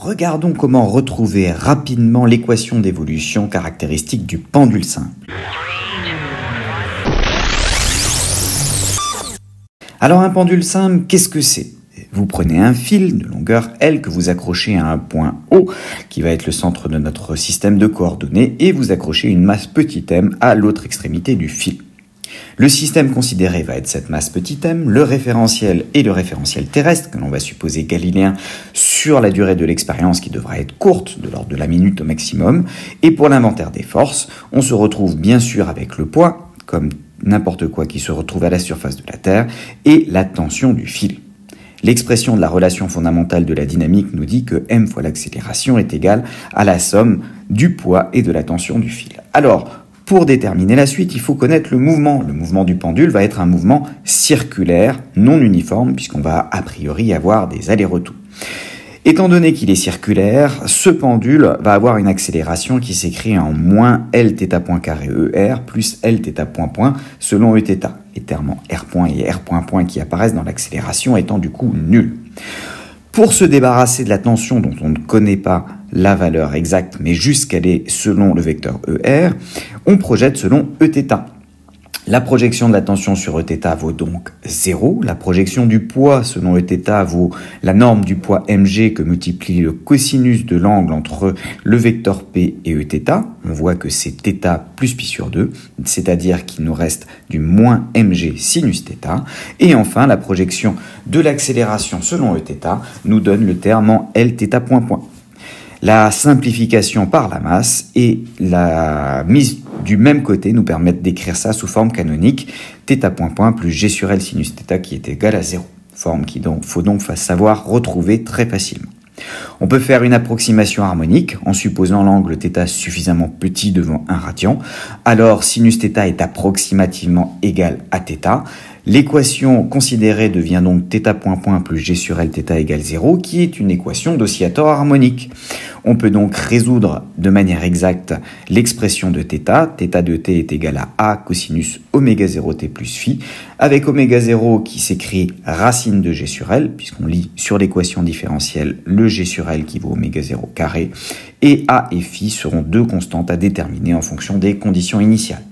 regardons comment retrouver rapidement l'équation d'évolution caractéristique du pendule simple. Alors un pendule simple, qu'est-ce que c'est ? Vous prenez un fil de longueur L que vous accrochez à un point O, qui va être le centre de notre système de coordonnées, et vous accrochez une masse petit m à l'autre extrémité du fil. Le système considéré va être cette masse petit m, le référentiel et le référentiel terrestre, que l'on va supposer galiléen sur la durée de l'expérience qui devra être courte, de l'ordre de la minute au maximum. Et pour l'inventaire des forces, on se retrouve bien sûr avec le poids, comme n'importe quoi qui se retrouve à la surface de la Terre, et la tension du fil. L'expression de la relation fondamentale de la dynamique nous dit que m fois l'accélération est égale à la somme du poids et de la tension du fil. Alors, pour déterminer la suite, il faut connaître le mouvement. Le mouvement du pendule va être un mouvement circulaire, non uniforme, puisqu'on va a priori avoir des allers-retours. Étant donné qu'il est circulaire, ce pendule va avoir une accélération qui s'écrit en moins Lθ point carré ER plus Lθ point point selon Eθ. Les termes R point et R point point qui apparaissent dans l'accélération étant du coup nuls. Pour se débarrasser de la tension dont on ne connaît pas la valeur exacte, mais juste qu'elle est selon le vecteur ER, on projette selon Eθ. La projection de la tension sur Eθ vaut donc 0. La projection du poids selon Eθ vaut la norme du poids mg que multiplie le cosinus de l'angle entre le vecteur P et Eθ. On voit que c'est θ plus pi sur 2, c'est-à-dire qu'il nous reste du moins mg sinus θ. Et enfin, la projection de l'accélération selon Eθ nous donne le terme en Lθ point point. La simplification par la masse et la mise du même côté nous permettent d'écrire ça sous forme canonique, θ point point plus g sur L sinus θ qui est égal à 0. Forme qu'il faut donc savoir retrouver très facilement. On peut faire une approximation harmonique en supposant l'angle θ suffisamment petit devant 1 radian. Alors sinus θ est approximativement égal à θ. L'équation considérée devient donc θ point point plus g sur L θ égale 0, qui est une équation d'oscillateur harmonique. On peut donc résoudre de manière exacte l'expression de θ. θ de t est égal à A cosinus oméga 0 t plus phi, avec oméga 0 qui s'écrit racine de g sur L, puisqu'on lit sur l'équation différentielle le g sur L qui vaut oméga 0 carré, et A et phi seront deux constantes à déterminer en fonction des conditions initiales.